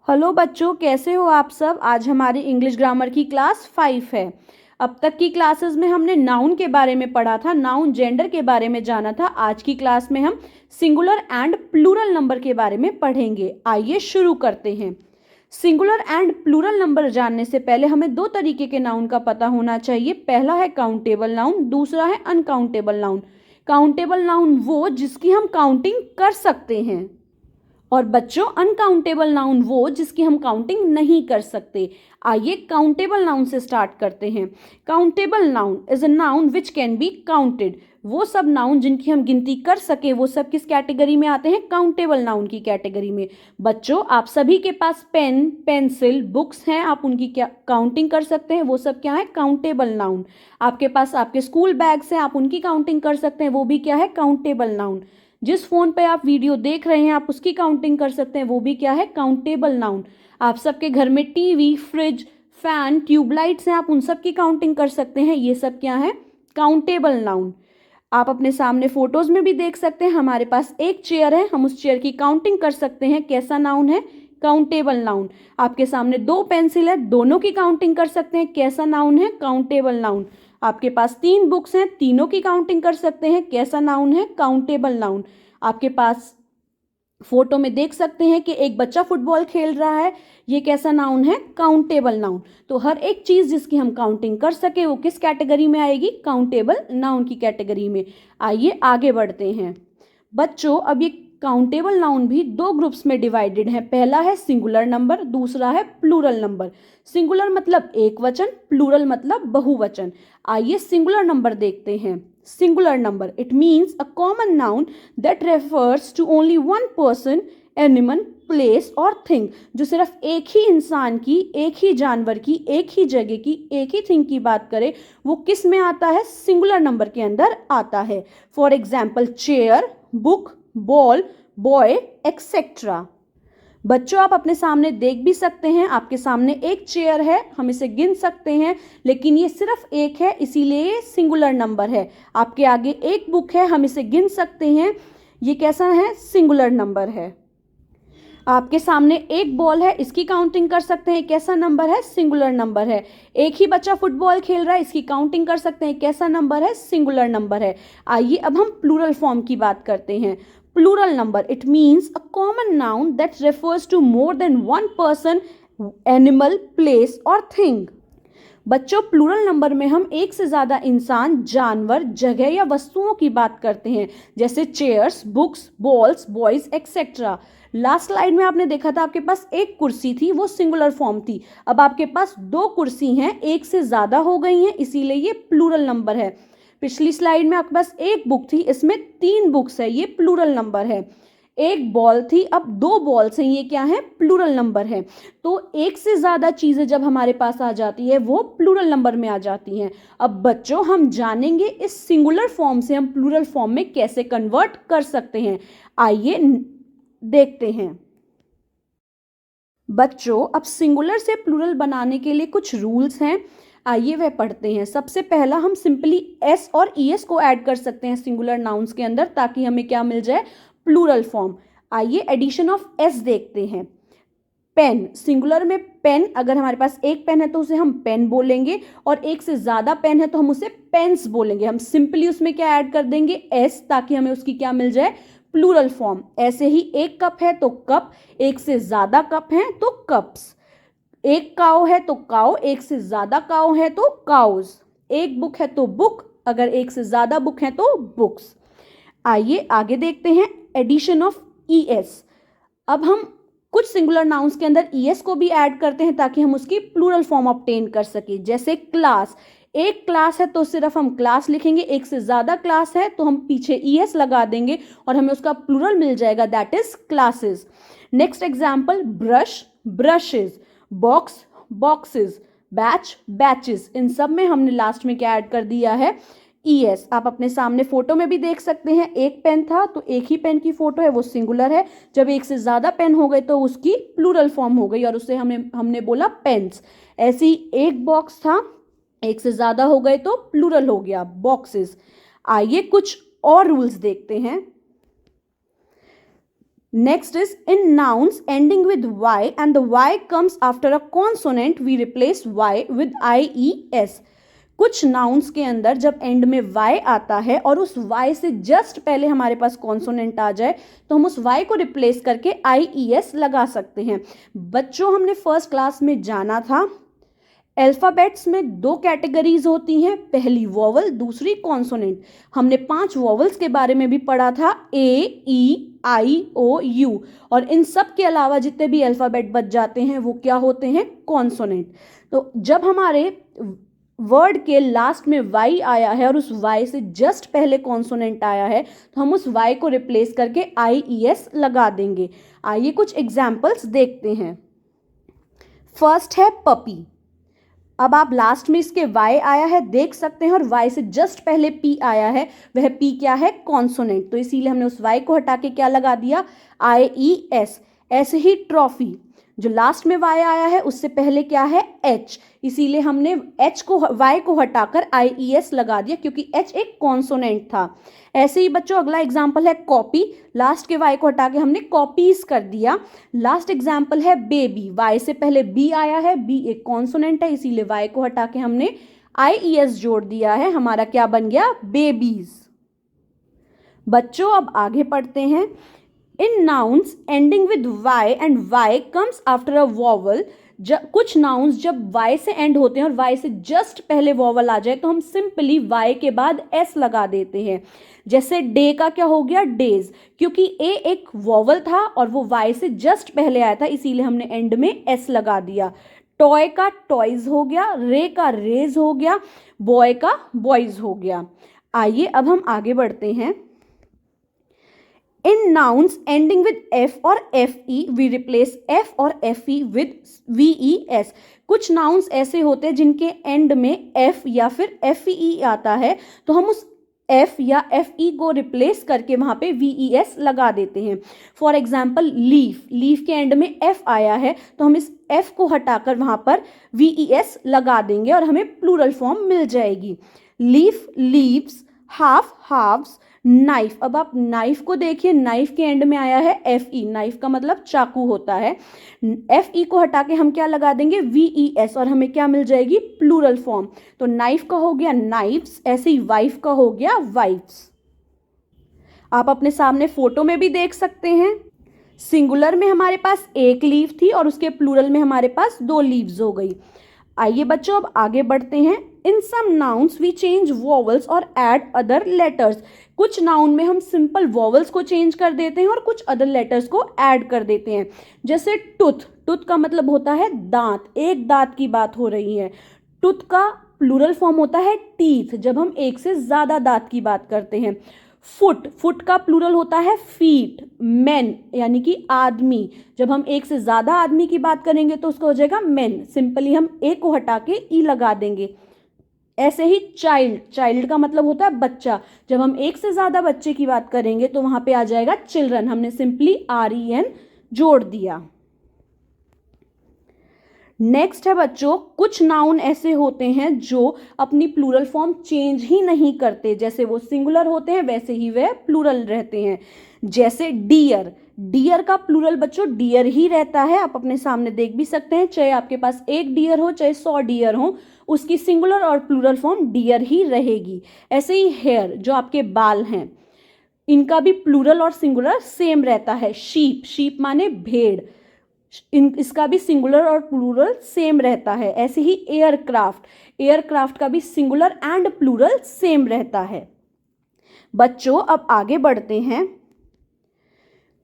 Hello बच्चों, कैसे हो आप सब। आज हमारी इंग्लिश ग्रामर की क्लास 5 है। अब तक की क्लासेस में हमने नाउन के बारे में पढ़ा था, नाउन जेंडर के बारे में जाना था। आज की क्लास में हम सिंगुलर एंड प्लूरल नंबर के बारे में पढ़ेंगे। आइए शुरू करते हैं। सिंगुलर एंड प्लूरल नंबर जानने से पहले हमें दो तरीके के नाउन का पता होना चाहिए। पहला है काउंटेबल नाउन, दूसरा है अनकाउंटेबल नाउन। काउंटेबल नाउन वो जिसकी हम काउंटिंग कर सकते हैं, और बच्चों अनकाउंटेबल नाउन वो जिसकी हम काउंटिंग नहीं कर सकते। आइए काउंटेबल नाउन से स्टार्ट करते हैं। Countable noun is a noun which can be counted. वो सब नाउन जिनकी हम गिनती कर सके वो सब किस कैटेगरी में आते हैं? काउंटेबल नाउन की कैटेगरी में। बच्चों आप सभी के पास पेन, पेंसिल, बुक्स हैं, आप उनकी क्या काउंटिंग कर सकते हैं, वो सब क्या है? Countable noun. आपके पास आपके स्कूल बैग्स हैं, आप उनकी काउंटिंग कर सकते हैं, वो भी क्या है? Countable noun. जिस फोन पे आप वीडियो देख रहे हैं आप उसकी काउंटिंग कर सकते हैं, वो भी क्या है? Countable noun. आप सबके घर में टीवी, फ्रिज, फैन, ट्यूबलाइट्स हैं, आप उन सब की काउंटिंग कर सकते हैं, ये सब क्या है? Countable noun. आप अपने सामने फोटोज में भी देख सकते हैं, हमारे पास एक चेयर है, हम उस चेयर की काउंटिंग कर सकते हैं, कैसा नाउन है? Countable noun. आपके सामने दो पेंसिल है, दोनों की काउंटिंग कर सकते हैं, कैसा नाउन है? Countable noun. आपके पास तीन बुक्स हैं, तीनों की काउंटिंग कर सकते हैं, कैसा नाउन है? Countable noun. आपके पास फोटो में देख सकते हैं कि एक बच्चा फुटबॉल खेल रहा है, ये कैसा नाउन है? Countable noun. तो हर एक चीज जिसकी हम काउंटिंग कर सके वो किस कैटेगरी में आएगी? काउंटेबल नाउन की कैटेगरी में। आइए आगे बढ़ते हैं। बच्चों अब ये काउंटेबल नाउन भी दो ग्रुप्स में डिवाइडेड है। पहला है सिंगुलर नंबर, दूसरा है प्लूरल नंबर। सिंगुलर मतलब एक वचन, प्लूरल मतलब बहुवचन। आइए सिंगुलर नंबर देखते हैं। Singular number, it means a common noun that refers to only one person, animal, place और थिंग। जो सिर्फ एक ही इंसान की, एक ही जानवर की, एक ही जगह की, एक ही थिंग की बात करे, वो किस में आता है? सिंगुलर नंबर के अंदर आता है। For example chair, book, ball, boy, etcetera. बच्चों आप अपने सामने देख भी सकते हैं, आपके सामने एक चेयर है, हम इसे गिन सकते हैं, लेकिन ये सिर्फ एक है इसीलिए ये सिंगुलर नंबर है। आपके आगे एक बुक है, हम इसे गिन सकते हैं, ये कैसा है? सिंगुलर नंबर है। आपके सामने एक बॉल है, इसकी काउंटिंग कर सकते हैं, कैसा नंबर है? सिंगुलर नंबर है। एक ही बच्चा फुटबॉल खेल रहा है, इसकी काउंटिंग कर सकते हैं, कैसा नंबर है? सिंगुलर नंबर है। आइए अब हम प्लूरल फॉर्म की बात करते हैं। Plural number, it means a common noun that refers to more than one person, animal, place और थिंग। बच्चों प्लूरल नंबर में हम एक से ज़्यादा इंसान, जानवर, जगह या वस्तुओं की बात करते हैं, जैसे chairs, books, balls, boys etcetera. Last slide में आपने देखा था आपके पास एक कुर्सी थी, वो सिंगुलर फॉर्म थी। अब आपके पास दो कुर्सी हैं, एक से ज़्यादा हो गई हैं, इसीलिए ये प्लूरल नंबर है। पिछली स्लाइड में आपके पास एक बुक थी, इसमें तीन बुक्स है, ये प्लूरल नंबर है। एक बॉल थी, अब दो बॉल्स हैं, ये क्या है? प्लूरल नंबर है। तो एक से ज़्यादा चीज़ें जब हमारे पास आ जाती है वो प्लूरल नंबर में आ जाती हैं। अब बच्चों हम जानेंगे इस सिंगुलर फॉर्म से हम प्लूरल फॉर्म में कैसे कन्वर्ट कर सकते हैं। आइए देखते हैं। बच्चों अब सिंगुलर से प्लूरल बनाने के लिए कुछ रूल्स हैं, आइए वह पढ़ते हैं। सबसे पहला, हम सिंपली एस और ईएस को ऐड कर सकते हैं सिंगुलर नाउन्स के अंदर, ताकि हमें क्या मिल जाए? Plural form. आइए एडिशन ऑफ एस देखते हैं। पेन, सिंगुलर में पेन, अगर हमारे पास एक पेन है तो उसे हम पेन बोलेंगे, और एक से ज्यादा पेन है तो हम उसे पेन्स बोलेंगे। हम सिंपली उसमें क्या ऐड कर देंगे? एस, ताकि हमें उसकी क्या मिल जाए? Plural form. ऐसे ही एक कप है तो कप, एक से ज्यादा कप है तो कप्स। एक काऊ है तो काऊ, एक से ज्यादा काऊ है तो काउज। एक बुक है तो बुक, अगर एक से ज्यादा बुक है तो बुक्स। आइए आगे देखते हैं एडिशन ऑफ ईएस। अब हम कुछ सिंगुलर नाउन्स के अंदर ईएस को भी ऐड करते हैं ताकि हम उसकी प्लूरल फॉर्म ऑब्टेन कर सके। जैसे क्लास, एक क्लास है तो सिर्फ हम क्लास लिखेंगे, एक से ज्यादा क्लास है तो हम पीछे ईएस लगा देंगे और हमें उसका प्लूरल मिल जाएगा, that is classes. Next example, brush, brushes, box, boxes, batch, batches. इन सब में हमने लास्ट में क्या ऐड कर दिया है? ईएस। आप अपने सामने फोटो में भी देख सकते हैं, एक पेन था तो एक ही पेन की फोटो है, वो सिंगुलर है। जब एक से ज्यादा पेन हो गए तो उसकी प्लूरल फॉर्म हो गई और उसे हमने बोला पेन्स। ऐसे ही एक बॉक्स था, एक से ज्यादा हो गए तो प्लूरल हो गया, बॉक्सेस। आइए कुछ और रूल्स देखते हैं। Next is in nouns ending with y and the y comes after a consonant, we replace y with ies. कुछ नाउन्स के अंदर जब एंड में y आता है और उस y से जस्ट पहले हमारे पास कॉन्सोनेंट आ जाए तो हम उस y को रिप्लेस करके ies लगा सकते हैं. बच्चों, हमने फर्स्ट क्लास में जाना था अल्फ़ाबेट्स में दो कैटेगरीज होती हैं, पहली वोवल, दूसरी कॉन्सोनेंट. हमने 5 वोवल्स के बारे में भी पढ़ा था, ए, ई, आई, ओ, यू, और इन सब के अलावा जितने भी अल्फ़ाबेट बच जाते हैं वो क्या होते हैं? कॉन्सोनेंट. तो जब हमारे वर्ड के लास्ट में y आया है और उस y से जस्ट पहले कॉन्सोनेंट आया है तो हम उस y को रिप्लेस करके ies लगा देंगे. आइए कुछ एग्जाम्पल्स देखते हैं. फर्स्ट है पपी. अब आप लास्ट में इसके y आया है देख सकते हैं और y से जस्ट पहले p आया है, वह p क्या है? कॉन्सोनेंट. तो इसीलिए हमने उस y को हटा के क्या लगा दिया? ies. ऐसे ही ट्रॉफी, जो लास्ट में y आया है उससे पहले क्या है? h, इसीलिए हमने h को y को हटाकर ies लगा दिया क्योंकि h एक कॉन्सोनेंट था. ऐसे ही बच्चों अगला एग्जाम्पल है कॉपी. लास्ट के y को हटा के हमने कॉपीज कर दिया. लास्ट एग्जाम्पल है बेबी. y से पहले b आया है, b एक कॉन्सोनेंट है इसीलिए y को हटा के हमने ies जोड़ दिया है. हमारा क्या बन गया? बेबीज. बच्चों अब आगे पढ़ते हैं. In nouns ending with y and y comes after a vowel. कुछ नाउन्स जब y से एंड होते हैं और y से जस्ट पहले वॉवल आ जाए तो हम सिंपली y के बाद s लगा देते हैं. जैसे डे का क्या हो गया? डेज, क्योंकि a एक वॉवल था और वो y से जस्ट पहले आया था इसीलिए हमने एंड में s लगा दिया. टॉय का टॉयज हो गया, रे का रेज हो गया, बॉय का बॉयज हो गया. आइए अब हम आगे बढ़ते हैं. In nouns ending with f or fe, we replace f or fe with ves. कुछ नाउन्स ऐसे होते हैं जिनके एंड में f या फिर fe आता है तो हम उस f या fe को रिप्लेस करके वहाँ पे ves लगा देते हैं. For example leaf. लीफ के एंड में f आया है तो हम इस f को हटाकर वहाँ पर ves लगा देंगे और हमें प्लूरल फॉर्म मिल जाएगी. Leaf, leaves, half, halfs, knife. अब आप नाइफ को देखिए, नाइफ के एंड में आया है fe. नाइफ का मतलब चाकू होता है. fe को हटा के हम क्या लगा देंगे? ves और हमें क्या मिल जाएगी? Plural form. तो नाइफ का हो गया नाइफ्स, ऐसे ही वाइफ का हो गया वाइफ्स. आप अपने सामने फोटो में भी देख सकते हैं. सिंगुलर में हमारे पास एक लीफ थी और उसके प्लूरल में हमारे पास 2 लीव्स हो गई. आइए बच्चों अब आगे बढ़ते हैं. In some nouns we change vowels और एड अदर लेटर्स. कुछ नाउन में हम सिंपल वॉवल्स को चेंज कर देते हैं और कुछ अदर लेटर्स को ऐड कर देते हैं. जैसे टूथ. टूथ का मतलब होता है दांत, एक दांत की बात हो रही है. टूथ का प्लूरल फॉर्म होता है टीथ जब हम एक से ज्यादा दांत की बात करते हैं. फुट. फुट का प्लूरल होता है फीट. मैन यानी कि आदमी, जब हम एक से ज्यादा आदमी की बात करेंगे तो उसका हो जाएगा मैन. सिंपली हम ए को हटा के ई लगा देंगे. ऐसे ही चाइल्ड. चाइल्ड का मतलब होता है बच्चा, जब हम एक से ज्यादा बच्चे की बात करेंगे तो वहां पे आ जाएगा चिल्ड्रन. हमने सिंपली REN जोड़ दिया. नेक्स्ट है बच्चों, कुछ नाउन ऐसे होते हैं जो अपनी प्लूरल फॉर्म चेंज ही नहीं करते. जैसे वो सिंगुलर होते हैं वैसे ही वे प्लूरल रहते हैं. जैसे डियर. डियर का प्लूरल बच्चों डियर ही रहता है. आप अपने सामने देख भी सकते हैं, चाहे आपके पास 1 डियर हो चाहे 100 डियर हो, उसकी सिंगुलर और प्लूरल फॉर्म डियर ही रहेगी. ऐसे ही हेयर, जो आपके बाल हैं, इनका भी प्लूरल और सिंगुलर सेम रहता है. शीप. शीप माने भेड़, इसका भी सिंगुलर और प्लूरल सेम रहता है. ऐसे ही एयरक्राफ्ट. एयरक्राफ्ट का भी सिंगुलर एंड प्लूरल सेम रहता है. बच्चों अब आगे बढ़ते हैं.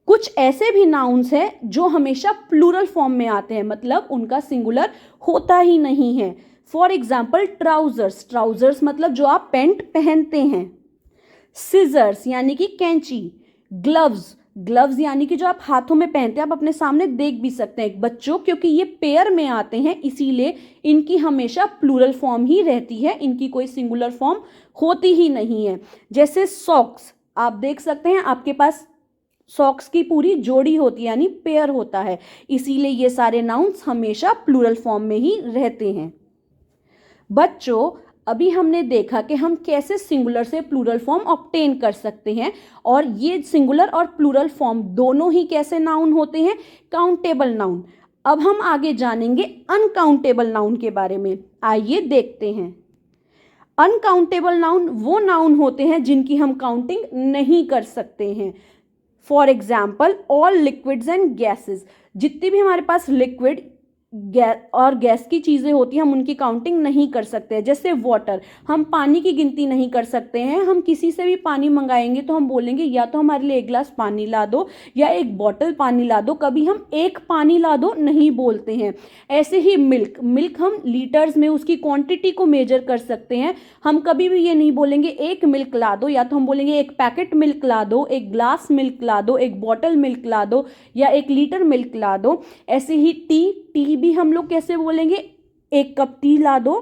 कुछ ऐसे भी नाउन्स हैं जो हमेशा प्लूरल फॉर्म में आते हैं, मतलब उनका सिंगुलर होता ही नहीं है. For example trousers. ट्राउजर्स मतलब जो आप पैंट पहनते हैं. सिजर्स यानी कि कैंची. ग्लव्स. ग्लव्स यानी कि जो आप हाथों में पहनते हैं. आप अपने सामने देख भी सकते हैं बच्चों, क्योंकि ये पेयर में आते हैं इसीलिए इनकी हमेशा प्लूरल फॉर्म ही रहती है, इनकी कोई सिंगुलर फॉर्म होती ही नहीं है. जैसे सॉक्स. आप देख सकते हैं आपके पास सॉक्स की पूरी जोड़ी होती है यानी पेयर होता है, इसीलिए ये सारे नाउन्स हमेशा प्लूरल फॉर्म में ही रहते हैं. बच्चों अभी हमने देखा कि हम कैसे सिंगुलर से प्लूरल फॉर्म ऑब्टेन कर सकते हैं, और ये सिंगुलर और प्लूरल फॉर्म दोनों ही कैसे नाउन होते हैं, काउंटेबल नाउन। अब हम आगे जानेंगे अनकाउंटेबल नाउन के बारे में। आइए देखते हैं। अनकाउंटेबल नाउन वो नाउन होते हैं जिनकी हम काउंटिंग नहीं कर सकते हैं। For example, all liquids and gases, जितनी भी हमारे पास लिक्विड और गैस की चीज़ें होती हैं हम उनकी काउंटिंग नहीं कर सकते। जैसे वाटर, हम पानी की गिनती नहीं कर सकते हैं। हम किसी से भी पानी मंगाएंगे तो हम बोलेंगे या तो हमारे लिए एक गिलास पानी ला दो या एक बॉटल पानी ला दो, कभी हम एक पानी ला दो नहीं बोलते हैं। ऐसे ही मिल्क हम लीटर्स में उसकी क्वांटिटी को मेजर कर सकते हैं। हम कभी भी ये नहीं बोलेंगे एक मिल्क ला दो, या तो हम बोलेंगे एक पैकेट मिल्क ला दो, एक ग्लास मिल्क ला दो, एक बॉटल मिल्क ला दो, या एक लीटर मिल्क ला दो। ऐसे ही टी भी हम लोग कैसे बोलेंगे, एक कप टी ला दो।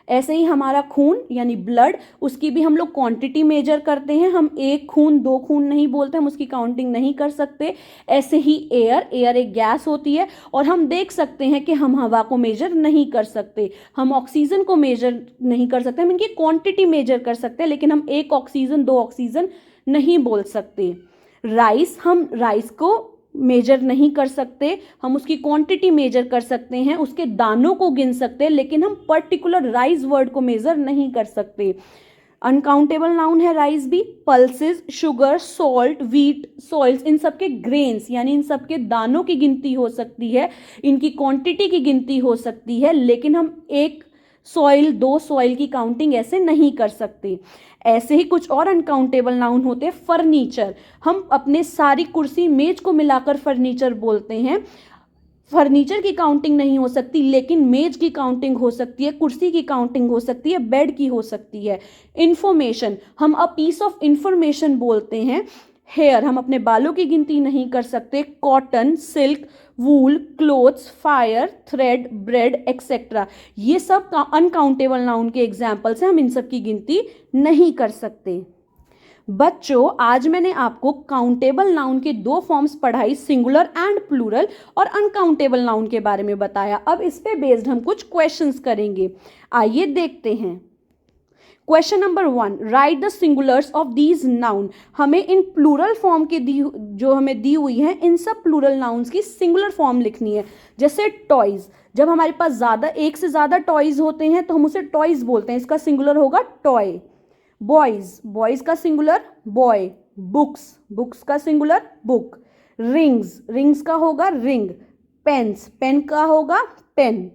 ऐसे ही हमारा खून यानी ब्लड, उसकी भी हम लोग क्वांटिटी मेजर करते हैं। हम एक खून दो खून नहीं बोलते, हम उसकी काउंटिंग नहीं कर सकते। ऐसे ही एयर एक गैस होती है, और हम देख सकते हैं कि हम हवा को मेजर नहीं कर सकते, हम ऑक्सीजन को मेजर नहीं कर सकते। हम इनकी क्वांटिटी मेजर कर सकते हैं, लेकिन हम एक ऑक्सीजन दो ऑक्सीजन नहीं बोल सकते। राइस, हम राइस को मेजर नहीं कर सकते, हम उसकी क्वांटिटी मेजर कर सकते हैं, उसके दानों को गिन सकते हैं, लेकिन हम पर्टिकुलर राइस वर्ड को मेजर नहीं कर सकते। अनकाउंटेबल नाउन है राइस भी। Pulses, sugar, salt, wheat, soils, इन सब के ग्रेन्स यानी इन सब के दानों की गिनती हो सकती है, इनकी क्वांटिटी की गिनती हो सकती है, लेकिन हम एक सॉइल दो सॉइल की काउंटिंग ऐसे नहीं कर सकते। ऐसे ही कुछ और अनकाउंटेबल नाउन होते हैं। फर्नीचर, हम अपने सारी कुर्सी मेज को मिलाकर फर्नीचर बोलते हैं। फर्नीचर की काउंटिंग नहीं हो सकती, लेकिन मेज की काउंटिंग हो सकती है, कुर्सी की काउंटिंग हो सकती है, बेड की हो सकती है। इंफॉर्मेशन, हम अ पीस ऑफ इंफॉर्मेशन बोलते हैं। हेयर, हम अपने बालों की गिनती नहीं कर सकते। Cotton, silk, wool, clothes, fire, thread, bread etcetera, ये सब अनकाउंटेबल नाउन के एग्जाम्पल्स हैं। हम इन सब की गिनती नहीं कर सकते। बच्चों, आज मैंने आपको काउंटेबल नाउन के दो फॉर्म्स पढ़ाई, सिंगुलर एंड प्लूरल, और अनकाउंटेबल नाउन के बारे में बताया। अब इस पे बेस्ड हम कुछ क्वेश्चंस करेंगे। आइए देखते हैं। Question number 1, right the singulars of these noun. हमें इन प्लूरल फॉर्म के जो हमें दी हुई है, इन सब प्लूरल नाउन्स की सिंगुलर फॉर्म लिखनी है। जैसे टॉयज, जब हमारे पास एक से ज़्यादा टॉयज होते हैं तो हम उसे टॉयज बोलते हैं, इसका सिंगुलर होगा टॉय। बॉयज का सिंगुलर बॉय। बुक्स का सिंगुलर बुक। रिंग्स का होगा रिंग। पेन का होगा पेन।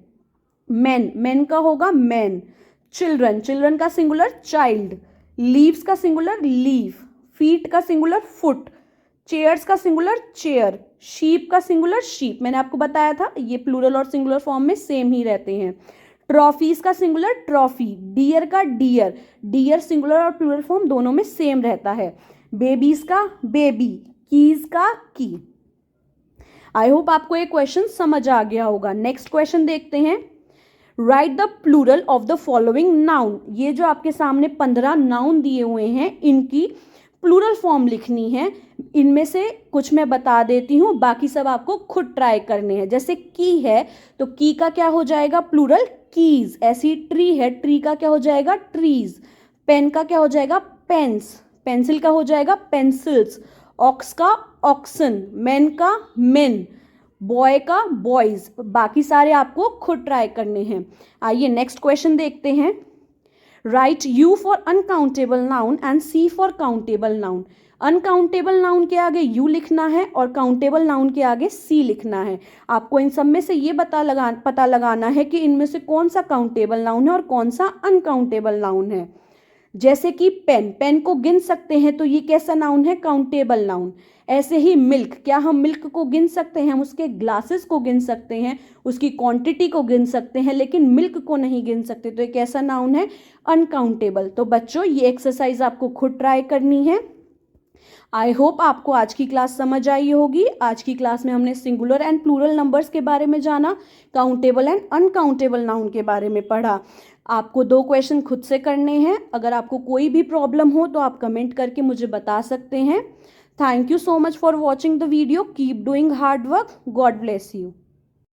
मैन का होगा मैन। चिल्ड्रन का सिंगुलर चाइल्ड। लीव्स का सिंगुलर लीव। फीट का सिंगुलर फुट। चेयर्स का सिंगुलर चेयर। शीप का सिंगुलर शीप, मैंने आपको बताया था ये प्लूरल और सिंगुलर फॉर्म में सेम ही रहते हैं। ट्रॉफीज का सिंगुलर ट्रॉफी। डियर का डियर सिंगुलर और प्लूरल फॉर्म दोनों में सेम रहता है। बेबीज का बेबी। कीज का की। आई होप आपको ये क्वेश्चन समझ आ गया होगा। नेक्स्ट क्वेश्चन देखते हैं। Write the plural of the following noun. ये जो आपके सामने 15 नाउन दिए हुए हैं, इनकी प्लूरल फॉर्म लिखनी है। इनमें से कुछ मैं बता देती हूँ, बाकी सब आपको खुद ट्राई करने हैं। जैसे की है तो की का क्या हो जाएगा प्लूरल, कीज। ऐसी ट्री है, ट्री का क्या हो जाएगा ट्रीज। पेन का क्या हो जाएगा पेन्स। पेंसिल का हो जाएगा पेंसिल्स। ऑक्स का ऑक्सन। मैन का मेन। बॉय का बॉयज। बाकी सारे आपको खुद ट्राई करने हैं। आइए नेक्स्ट क्वेश्चन देखते हैं। Write u for uncountable noun and c for countable noun. Uncountable noun के आगे यू लिखना है और काउंटेबल नाउन के आगे सी लिखना है। आपको इन सब में से ये पता लगाना है कि इनमें से कौन सा काउंटेबल नाउन है और कौन सा अनकाउंटेबल नाउन है। जैसे कि पेन को गिन सकते हैं तो ये कैसा नाउन है, काउंटेबल नाउन। ऐसे ही मिल्क, क्या हम मिल्क को गिन सकते हैं, हम उसके ग्लासेस को गिन सकते हैं, उसकी क्वांटिटी को गिन सकते हैं, लेकिन मिल्क को नहीं गिन सकते, तो ये कैसा नाउन है, अनकाउंटेबल। तो बच्चों ये एक्सरसाइज आपको खुद ट्राई करनी है। आई होप आपको आज की क्लास समझ आई होगी। आज की क्लास में हमने सिंगुलर एंड प्लूरल नंबर्स के बारे में जाना, काउंटेबल एंड अनकाउंटेबल नाउन के बारे में पढ़ा। आपको 2 क्वेश्चन खुद से करने हैं। अगर आपको कोई भी प्रॉब्लम हो तो आप कमेंट करके मुझे बता सकते हैं। Thank you so much for watching the video. Keep doing hard work. God bless you.